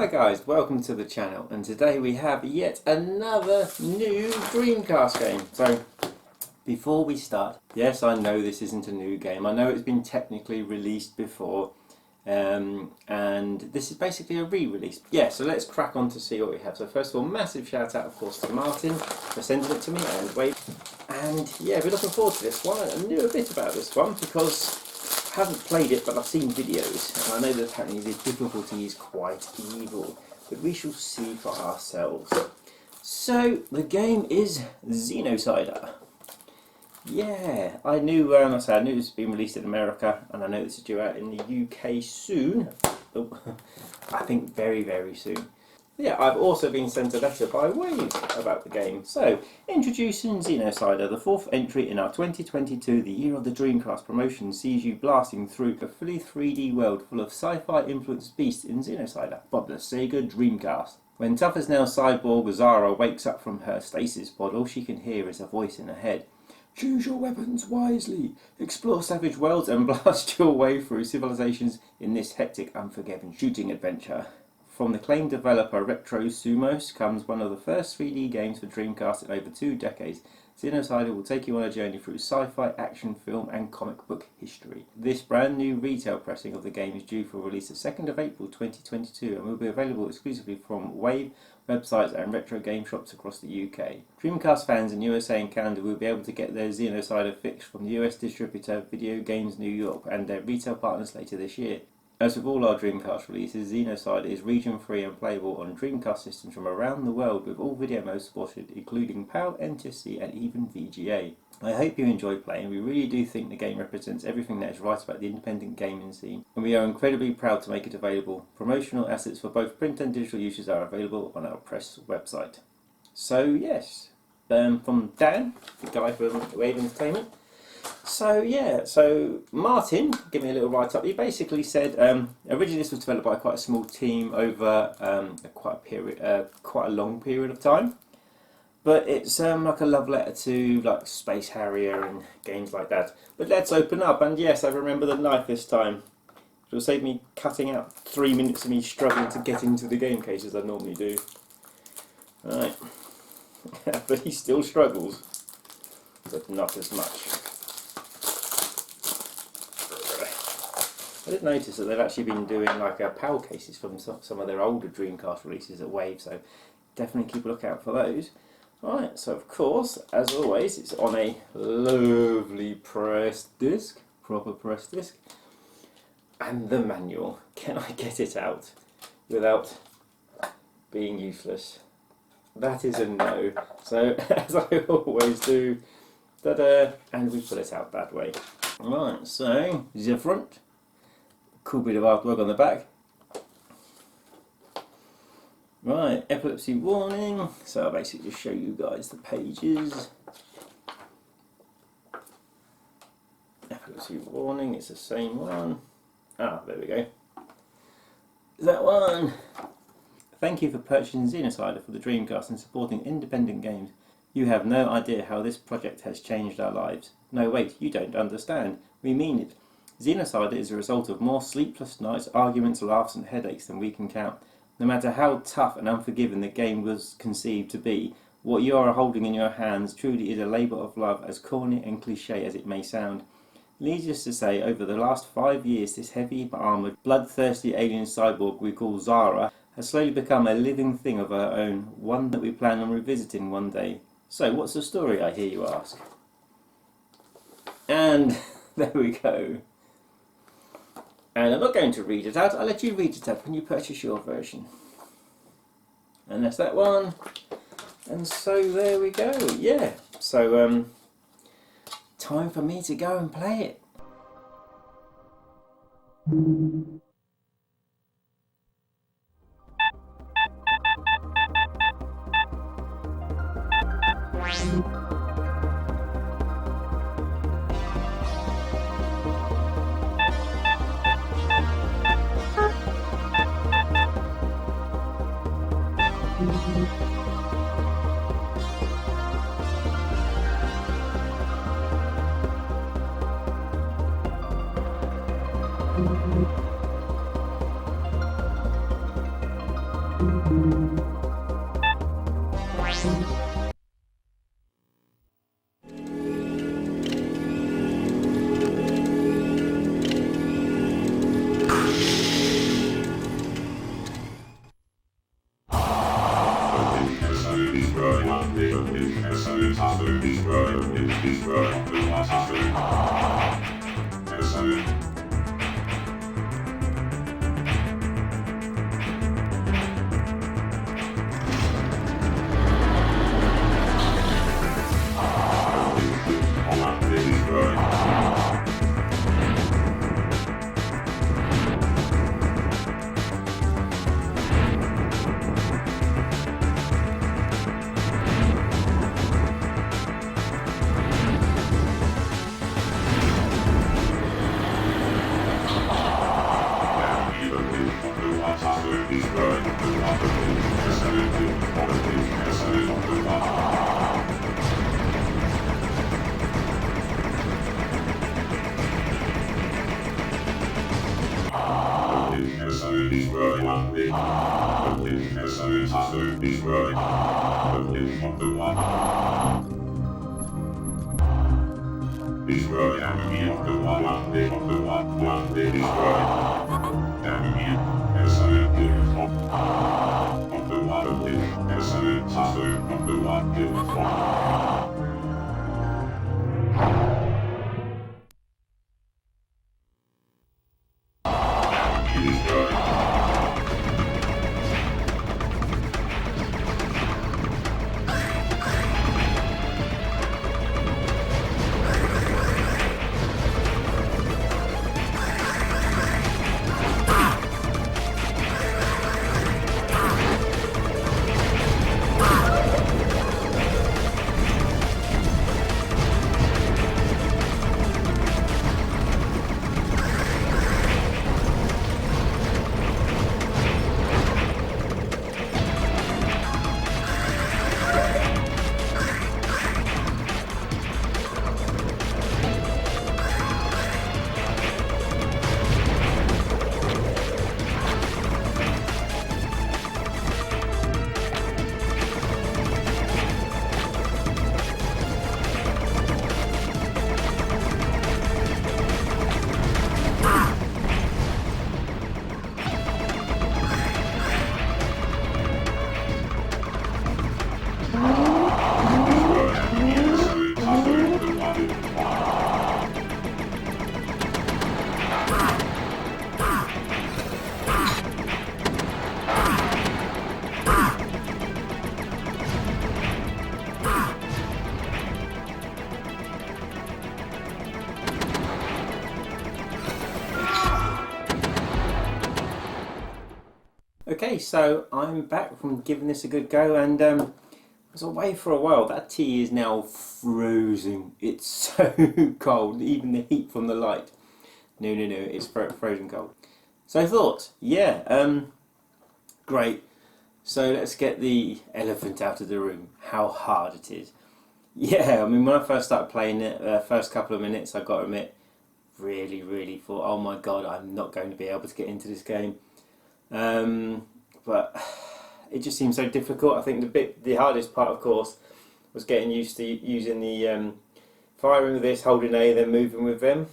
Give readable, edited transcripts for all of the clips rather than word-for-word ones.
Hi guys, welcome to the channel, and today we have yet another new Dreamcast game. So before we start, yes, I know this isn't a new game, I know it's been technically released before, and this is basically a re-release. Yeah, so let's crack on to see what we have. So first of all, massive shout out of course to Martin for sending it to me, and Wade. And yeah, we're looking forward to this one. I knew a bit about this one because I haven't played it, but I've seen videos, and I know that apparently the difficulty is quite evil, but we shall see for ourselves. So the game is Xenocider. Yeah, I knew. I knew it's been released in America, and I know it's due out in the UK soon. Oh, I think very, very soon. Yeah, I've also been sent a letter by Wave about the game. So, introducing Xenocider, the fourth entry in our 2022, the year of the Dreamcast promotion, sees you blasting through a fully 3D world full of sci-fi influenced beasts in Xenocider from the Sega Dreamcast. When tough as nails cyborg Zara wakes up from her stasis pod, all she can hear is a voice in her head. Choose your weapons wisely, explore savage worlds and blast your way through civilizations in this hectic, unforgiving shooting adventure. From the acclaimed developer Retro Sumos comes one of the first 3D games for Dreamcast in over 2 decades. Xenocider will take you on a journey through sci-fi, action, film and comic book history. This brand new retail pressing of the game is due for release the 2nd of April 2022 and will be available exclusively from Wave websites and retro game shops across the UK. Dreamcast fans in USA and Canada will be able to get their Xenocider fix from the US distributor Video Games New York and their retail partners later this year. As with all our Dreamcast releases, Xenocider is region-free and playable on Dreamcast systems from around the world with all video modes supported, including PAL, NTSC and even VGA. I hope you enjoy playing. We really do think the game represents everything that is right about the independent gaming scene, and we are incredibly proud to make it available. Promotional assets for both print and digital users are available on our press website. So yes, from Dan, the guy from Wave Entertainment. So yeah, so Martin, give me a little write-up. He basically said originally this was developed by quite a small team over quite a long period of time, but it's like a love letter to like Space Harrier and games like that. But let's open up, and yes, I remember the knife this time. It will save me cutting out 3 minutes of me struggling to get into the game case as I normally do. Right, but he still struggles, but not as much. I did notice that they've actually been doing like PAL cases from some of their older Dreamcast releases at Wave, so definitely keep a lookout for those. Right, so of course, as always, it's on a lovely pressed disc, proper pressed disc, and the manual. Can I get it out without being useless? That is a no. So as I always do, ta-da, and we pull it out that way. Right, so the front. Cool bit of artwork on the back. Right, epilepsy warning. So I'll basically just show you guys the pages. Epilepsy warning, it's the same one. Ah, there we go. That one. Thank you for purchasing Xenocider for the Dreamcast and supporting independent games. You have no idea how this project has changed our lives. No, wait, you don't understand. We mean it. Xenocider is a result of more sleepless nights, arguments, laughs and headaches than we can count. No matter how tough and unforgiving the game was conceived to be, what you are holding in your hands truly is a labour of love, as corny and cliché as it may sound. Needless to say, over the last 5 years, this heavy-armoured, bloodthirsty alien cyborg we call Zara has slowly become a living thing of her own, one that we plan on revisiting one day. So, what's the story, I hear you ask? And there we go. And I'm not going to read it out, I'll let you read it out when you purchase your version. And that's that one. And so there we go, yeah. So, time for me to go and play it. Okay, so I'm back from giving this a good go, and I was away for a while. That tea is now frozen. It's so cold, even the heat from the light. No, it's frozen cold. So I thought, yeah, great. So let's get the elephant out of the room. How hard it is. Yeah, I mean, when I first started playing it, first couple of minutes, I've got to admit, really thought, oh my god, I'm not going to be able to get into this game. But it just seems so difficult. I think the hardest part, of course, was getting used to using the firing with this, holding A, then moving with them.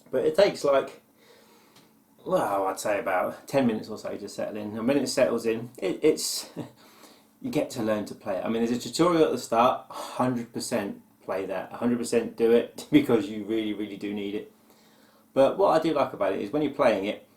But it takes like, well, I'd say about 10 minutes or so to settle in. And when it settles in, it's you get to learn to play it. I mean, there's a tutorial at the start. 100% play that. 100% do it because you really do need it. But what I do like about it is when you're playing it,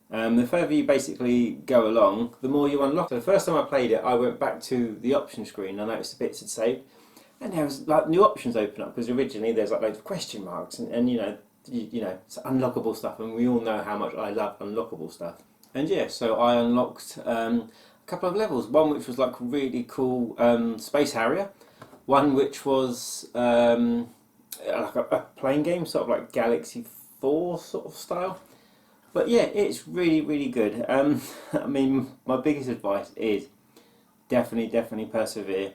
the further you basically go along, the more you unlock. So the first time I played it, I went back to the option screen. I noticed the bits had saved, and there was like new options open up, because originally there's like loads of question marks and you know it's unlockable stuff, and we all know how much I love unlockable stuff. And yeah, so I unlocked a couple of levels. One which was like really cool Space Harrier. One which was like a playing game, sort of like Galaxy 4 sort of style. But yeah, it's really good. I mean, my biggest advice is definitely persevere,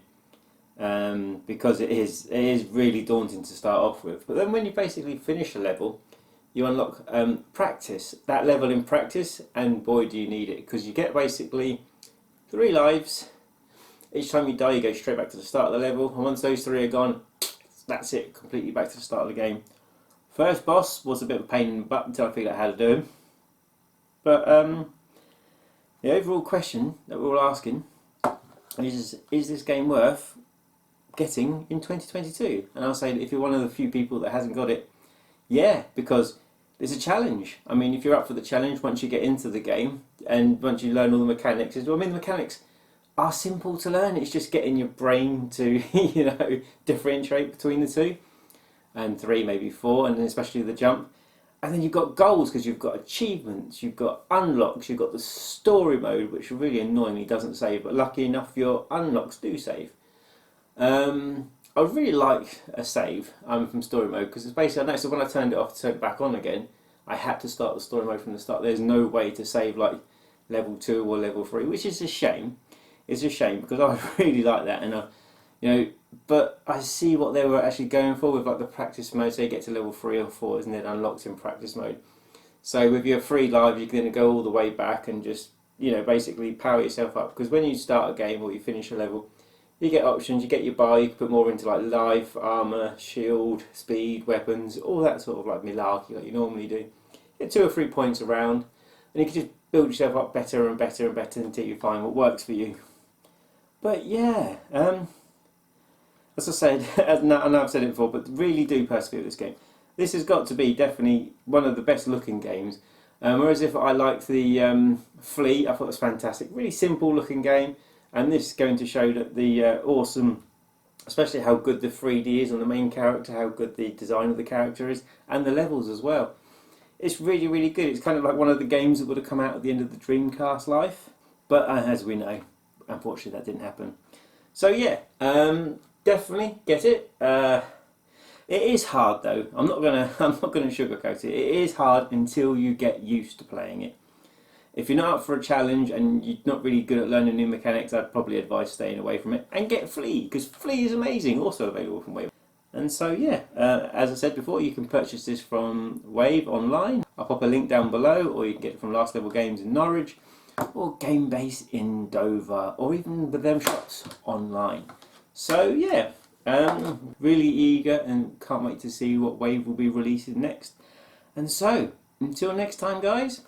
because it is really daunting to start off with. But then when you basically finish a level, you unlock practice, that level in practice, and boy do you need it, because you get basically 3 lives. Each time you die, you go straight back to the start of the level, and once those 3 are gone, that's it, completely back to the start of the game. First boss was a bit of a pain in the butt until I figured out how to do him. But the overall question that we're all asking is this game worth getting in 2022. And I'll say that if you're one of the few people that hasn't got it, yeah, because it's a challenge. I mean, if you're up for the challenge, once you get into the game and once you learn all the mechanics, the mechanics are simple to learn. It's just getting your brain to, differentiate between the 2 and 3, maybe 4, and then especially the jump. And then you've got goals because you've got achievements, you've got unlocks, you've got the story mode, which really annoyingly doesn't save, but lucky enough your unlocks do save. I would really like a save from story mode, because it's basically, I noticed that when I turned it off to turn it back on again, I had to start the story mode from the start. There's no way to save like level 2 or level 3, which is a shame. It's a shame because I really like that, and but I see what they were actually going for with like the practice mode. So you get to level 3 or 4, isn't it, unlocked in practice mode. So with your free live, you can go all the way back and just basically power yourself up, because when you start a game or you finish a level, you get options, you get your bar, you can put more into like life, armour, shield, speed, weapons, all that sort of like malarkey like you normally do. Get 2 or 3 points around, and you can just build yourself up better and better and better until you find what works for you. But yeah, as I said, I know I've said it before, but really do persevere with this game. This has got to be definitely one of the best looking games. Whereas if I liked the Fleet, I thought it was fantastic. Really simple looking game. And this is going to show that the awesome, especially how good the 3D is on the main character, how good the design of the character is, and the levels as well. It's really, really good. It's kind of like one of the games that would have come out at the end of the Dreamcast life. But as we know, unfortunately that didn't happen. So yeah, definitely get it. It is hard though. I'm not gonna sugarcoat it. It is hard until you get used to playing it. If you're not up for a challenge and you're not really good at learning new mechanics, I'd probably advise staying away from it and get Flea, because Flea is amazing, also available from Wave. And so yeah, as I said before, you can purchase this from Wave online. I'll pop a link down below, or you can get it from Last Level Games in Norwich, or Gamebase in Dover, or even with them shops online. So yeah, really eager and can't wait to see what Wave will be releasing next. And so, until next time guys,